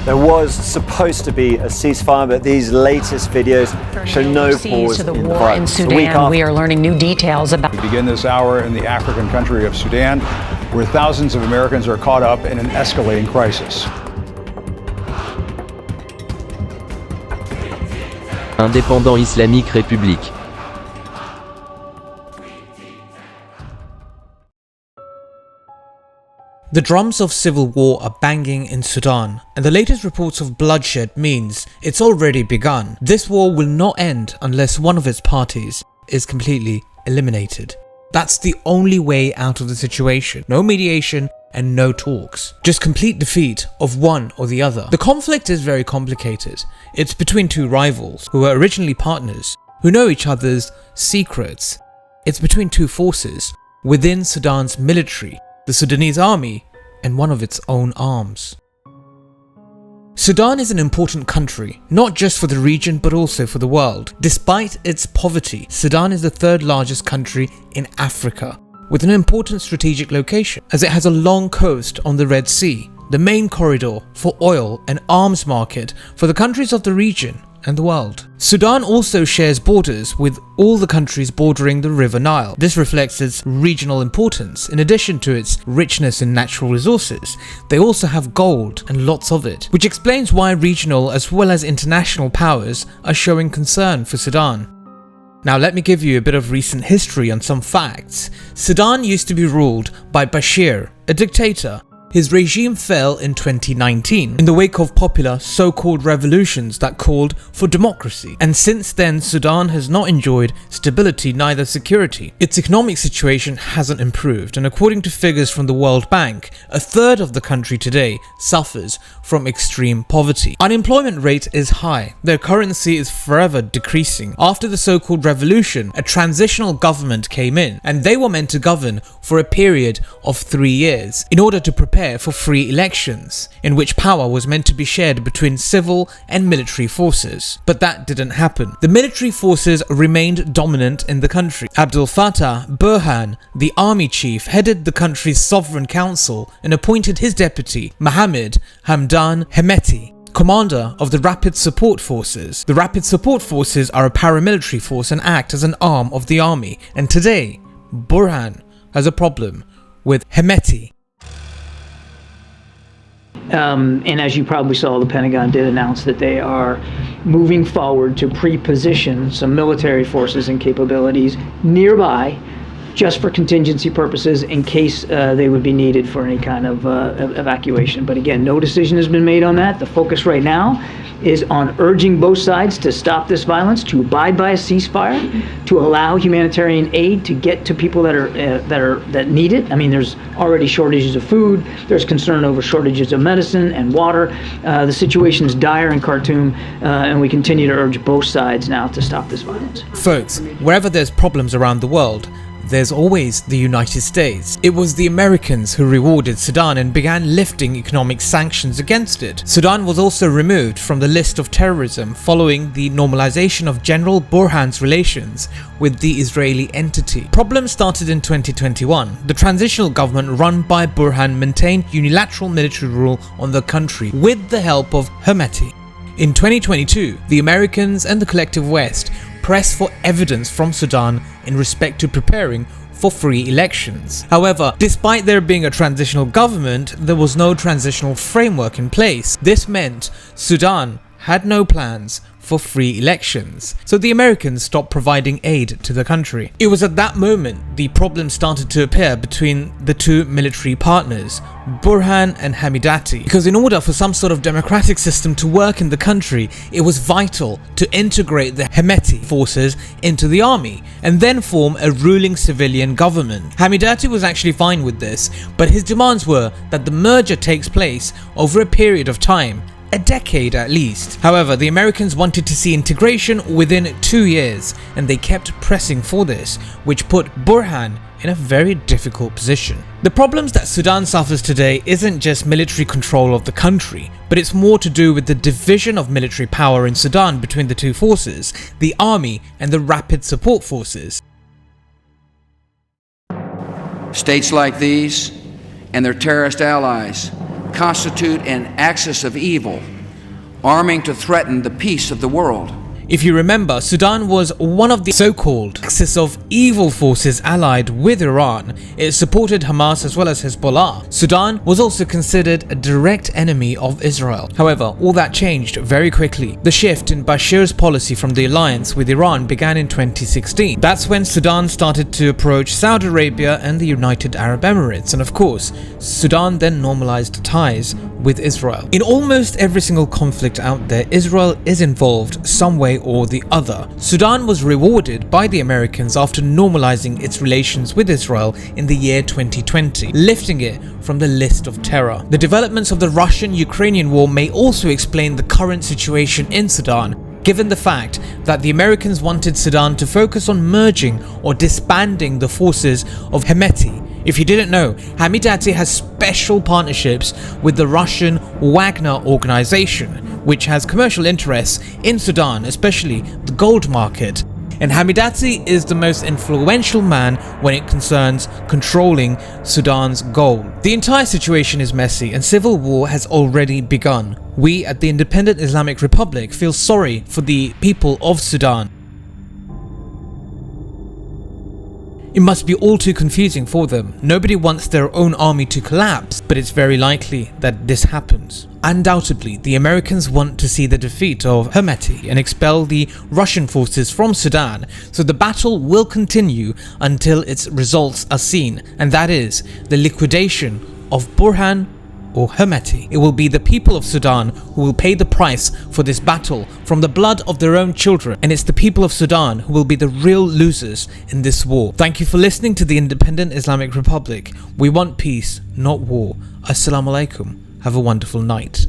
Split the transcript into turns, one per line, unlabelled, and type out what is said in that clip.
There was supposed to be a ceasefire, but these latest videos show no pause
to the
in the
war
violence.
in Sudan. We are learning new details about.
We begin this hour in the African country of Sudan, where thousands of Americans are caught up in an escalating crisis.
Indépendant islamique république.
The drums of civil war are banging in Sudan, and the latest reports of bloodshed means it's already begun. This war will not end unless one of its parties is completely eliminated. That's the only way out of the situation. No mediation and no talks. Just complete defeat of one or the other. The conflict is very complicated. It's between two rivals who were originally partners, who know each other's secrets. It's between two forces within Sudan's military, the Sudanese army, and one of its own arms. Sudan is an important country, not just for the region but also for the world. Despite its poverty, Sudan is the third largest country in Africa, with an important strategic location, as it has a long coast on the Red Sea, the main corridor for oil and arms market for the countries of the region and the world. Sudan also shares borders with all the countries bordering the River Nile. This reflects its regional importance. In addition to its richness in natural resources, they also have gold and lots of it, which explains why regional as well as international powers are showing concern for Sudan. Now let me give you a bit of recent history on some facts. Sudan used to be ruled by Bashir, a dictator. His regime fell in 2019 in the wake of popular so-called revolutions that called for democracy. And since then, Sudan has not enjoyed stability, neither security. Its economic situation hasn't improved, and according to figures from the World Bank, a third of the country today suffers from extreme poverty. Unemployment rate is high. Their currency is forever decreasing. After the so-called revolution, a transitional government came in, and they were meant to govern for a period of 3 years in order to prepare for free elections, in which power was meant to be shared between civil and military forces. But that didn't happen. The military forces remained dominant in the country. Abdel Fattah Burhan, the army chief, headed the country's sovereign council and appointed his deputy, Mohammed Hamdan Hemeti, commander of the Rapid Support Forces. The Rapid Support Forces are a paramilitary force and act as an arm of the army. And today, Burhan has a problem with Hemeti.
And as you probably saw, the Pentagon did announce that they are moving forward to pre-position some military forces and capabilities nearby just for contingency purposes in case they would be needed for any kind of evacuation. But again, no decision has been made on that. The focus right now is on urging both sides to stop this violence, to abide by a ceasefire, to allow humanitarian aid to get to people that need it. I mean, there's already shortages of food. There's concern over shortages of medicine and water. The situation is dire in Khartoum, and we continue to urge both sides now to stop this violence.
Folks, wherever there's problems around the world, there's always the United States. It was the Americans who rewarded Sudan and began lifting economic sanctions against it. Sudan was also removed from the list of terrorism following the normalization of General Burhan's relations with the Israeli entity. Problems started in 2021. The transitional government run by Burhan maintained unilateral military rule on the country with the help of Hemeti. In 2022, the Americans and the collective West pressed for evidence from Sudan in respect to preparing for free elections. However, despite there being a transitional government, there was no transitional framework in place. This meant Sudan had no plans for free elections, so the Americans stopped providing aid to the country. It was at that moment the problem started to appear between the two military partners, Burhan and Hamidati, because in order for some sort of democratic system to work in the country, it was vital to integrate the Hemeti forces into the army and then form a ruling civilian government. Hamidati was actually fine with this, but his demands were that the merger takes place over a period of time, a decade at least. However, the Americans wanted to see integration within 2 years, and they kept pressing for this, which put Burhan in a very difficult position. The problems that Sudan suffers today isn't just military control of the country, but it's more to do with the division of military power in Sudan between the two forces, the army and the Rapid Support Forces.
States like these and their terrorist allies constitute an axis of evil arming to threaten the peace of the world.
If you remember, Sudan was one of the so-called axis of evil forces allied with Iran. It supported Hamas as well as Hezbollah. Sudan was also considered a direct enemy of Israel. However, all that changed very quickly. The shift in Bashir's policy from the alliance with Iran began in 2016. That's when Sudan started to approach Saudi Arabia and the United Arab Emirates, and of course, Sudan then normalized ties with Israel. In almost every single conflict out there, Israel is involved some way or the other. Sudan was rewarded by the Americans after normalizing its relations with Israel in the year 2020, lifting it from the list of terror. The developments of the Russian-Ukrainian war may also explain the current situation in Sudan, given the fact that the Americans wanted Sudan to focus on merging or disbanding the forces of Hemeti. If you didn't know, Hamidati has special partnerships with the Russian Wagner organization, which has commercial interests in Sudan, especially the gold market. And Hamidati is the most influential man when it concerns controlling Sudan's gold. The entire situation is messy and civil war has already begun. We at the Independent Islamic Republic feel sorry for the people of Sudan. It must be all too confusing for them. Nobody wants their own army to collapse, but it's very likely that this happens. Undoubtedly, the Americans want to see the defeat of Hemeti and expel the Russian forces from Sudan, so the battle will continue until its results are seen, and that is the liquidation of Burhan or Hemeti. It will be the people of Sudan who will pay the price for this battle from the blood of their own children, and it's the people of Sudan who will be the real losers in this war. Thank you for listening to the Independent Islamic Republic. We want peace, not war. Assalamu alaikum. Have a wonderful night.